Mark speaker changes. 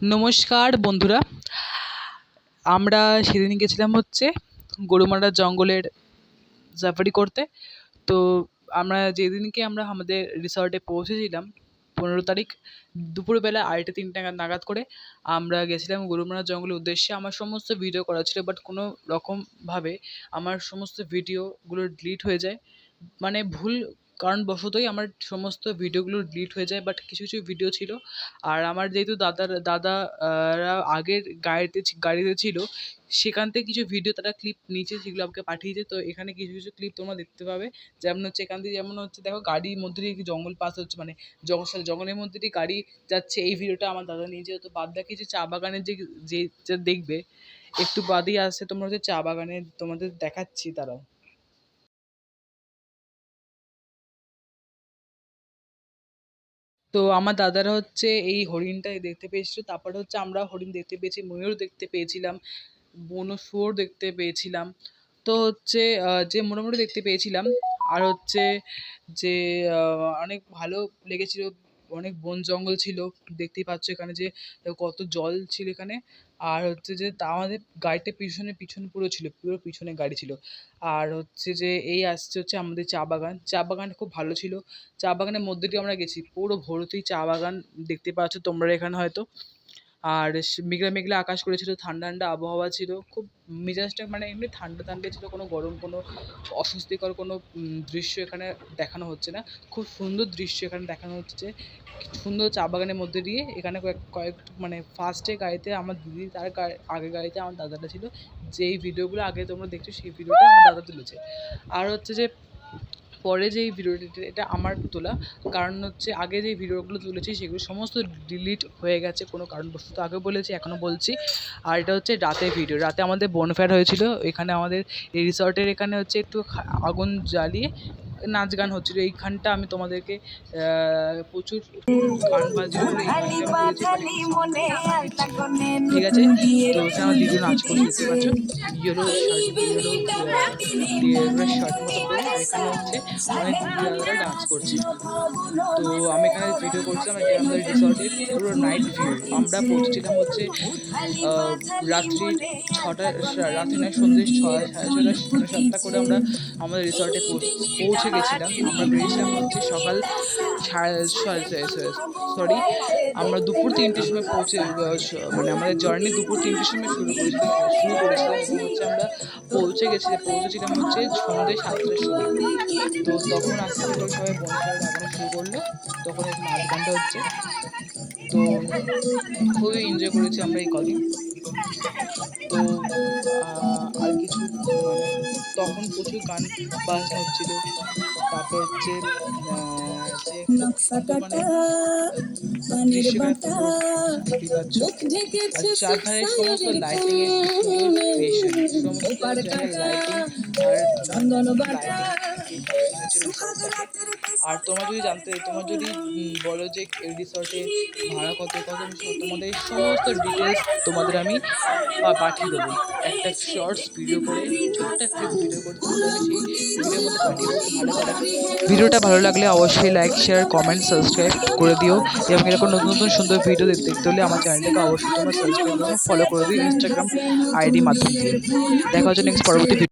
Speaker 1: নমস্কার বন্ধুরা, আমরা সেদিন গেছিলাম হচ্ছে গরুমারা জঙ্গলের সাফারি করতে। তো যেদিনকে আমরা আমাদের রিসর্টে পৌঁছেছিলাম 15 তারিখ দুপুরবেলা 2:30 নাগাদ করে আমরা গেছিলাম গরুমারা জঙ্গলের উদ্দেশ্যে। আমার সমস্ত ভিডিও করা ছিল, বাট কোনো রকমভাবে আমার সমস্ত ভিডিওগুলো ডিলিট হয়ে যায়, মানে ভুল কারণবশতই আমার সমস্ত ভিডিওগুলো ডিলিট হয়ে যায়। বাট কিছু কিছু ভিডিও ছিল, আর আমার যেহেতু দাদারা আগের গাড়িতে ছিল, সেখান থেকে কিছু ভিডিও তারা ক্লিপ নিচে সেগুলো আমাকে পাঠিয়েছে। তো এখানে কিছু কিছু ক্লিপ তোমরা দেখতে পাবে, যেমন হচ্ছে এখান থেকে, যেমন হচ্ছে দেখো গাড়ির মধ্যে দিয়ে জঙ্গল পাস হচ্ছে, মানে জঙ্গলের মধ্যে দিয়ে গাড়ি যাচ্ছে। এই ভিডিওটা আমার দাদা নিয়েছে। তো বাদ বাকি যে চা বাগানের যে দেখবে একটু বাদেই আসছে, তোমরা হচ্ছে চা বাগানে তোমাদের দেখাচ্ছি, তারাও। তো আমার দাদারা হচ্ছে এই হরিণটা দেখতে পেয়েছিল, তারপরে হচ্ছে আমরা হরিণ দেখতে পেয়েছি, ময়ূর দেখতে পেয়েছিলাম, বনো শুয়োর দেখতে পেয়েছিলাম। তো হচ্ছে যে মোটামুটি দেখতে পেয়েছিলাম। আর হচ্ছে যে অনেক ভালো লেগেছিল, অনেক বন জঙ্গল ছিল, দেখতেই পাচ্ছ এখানে যে কত জল ছিল এখানে। আর হচ্ছে যে তা আমাদের গাড়িটা পিছনে পুরো ছিল, পুরো পিছনে গাড়ি ছিল। আর হচ্ছে যে এই আসছে হচ্ছে আমাদের চা বাগান খুব ভালো ছিল। চা বাগানের মধ্যে দিয়ে আমরা গেছি, পুরো ভর্তি চা বাগান দেখতে পাচ্ছ তোমরা এখানে হয়তো। আর মেঘলা মেঘলা আকাশ করেছিল, ঠান্ডা ঠান্ডা আবহাওয়া ছিল, খুব মেজাজটা মানে এমনি ঠান্ডা ঠান্ডা ছিল, কোনো গরম কোনো অস্বস্তিকর কোনো দৃশ্য এখানে দেখানো হচ্ছে না। খুব সুন্দর দৃশ্য এখানে দেখানো হচ্ছে, সুন্দর চা বাগানের মধ্যে দিয়ে। এখানে কয়েক মানে ফার্স্টে গাড়িতে আমার দিদি, তার আগের গাড়িতে আমার দাদাটা ছিল। যেই ভিডিওগুলো আগে তোমরা দেখছো সেই ভিডিওটা আমার দাদা তুলেছে। আর হচ্ছে যে পরে যেই ভিডিওটা, এটা আমার তোলা, কারণ হচ্ছে আগে যেই ভিডিওগুলো তুলেছি সেগুলো সমস্ত ডিলিট হয়ে গেছে কোনো কারণবশত, আগে বলেছি এখনও বলছি। আর এটা হচ্ছে রাতের ভিডিও, রাতে আমাদের বনফায়ার হয়েছিল এখানে আমাদের এই রিসর্টের এখানে হচ্ছে একটু আগুন জ্বালিয়ে নাচ গান হচ্ছিলো। এইখানটা আমি তোমাদেরকে প্রচুর গান বাজছিল, ঠিক আছে। তো এখানে আমার দিদি নাচ করছে, দেখতে পাচ্ছ, ইয়েলো শার্ট মতো পরে। আর এখানে হচ্ছে অনেক দিদিরা ডান্স করছে। তো আমি এখানে ভিডিও করছিলাম, এটা আমাদের রিসর্টের পুরো নাইট ভিউ। আমরা পৌঁছেছিলাম হচ্ছে রাত্রি নয়, সন্ধ্যে 6:30 7টা করে আমরা আমাদের রিসর্টে পৌঁছে গেছিলাম। আমরা বেরিয়েছিলাম হচ্ছে সকাল সরি আমরা দুপুর 3টের সময় মানে আমাদের জার্নি দুপুর 3টের সময় শুরু করেছিলাম, এবং হচ্ছে আমরা পৌঁছেছিলাম হচ্ছে সন্ধ্যে 7টার সময়। তো তখন আস্তে আস্তে করে সবাই বনফায়ার লাগানো শুরু করলো, তখন একটু নাচ গানটা হচ্ছে। তো খুবই এনজয় করেছি আমরা এই কদিন। তো আর কিছু মানে তখন প্রচুর গান বাজনা হচ্ছিল। তারপর হচ্ছে যে মানে দৃশ্যটা দেখতেই পাচ্ছ। আর চারধারে সমস্ত লাইটিং এর সমস্ত জায়গায় লাইটিং আর তোমরা যদি বলো যে রিসর্টে ভাড়া কত তোমাদের সমস্ত ডিটেলস তোমাদের আমি পাঠিয়ে দেবো, একটা শর্টস ভিডিও করে, ছোট্ট একটা ভিডিও করে তোমাদের আমি সেই ভিডিওর মধ্যে পাঠিয়ে দেবো। ভিডিওটা ভালো লাগলে অবশ্যই লাইক, শেয়ার, কমেন্ট, সাবস্ক্রাইব করে দিও, এবং এরকম নতুন নতুন সুন্দর ভিডিও দেখতে হলে আমার চ্যানেলটাকে অবশ্যই তোমরা সাবস্ক্রাইব এবং ফলো করে দিও ইনস্টাগ্রাম আইডি মাধ্যম দিয়ে। দেখা হচ্ছে নেক্সট পরবর্তী ভিডিও।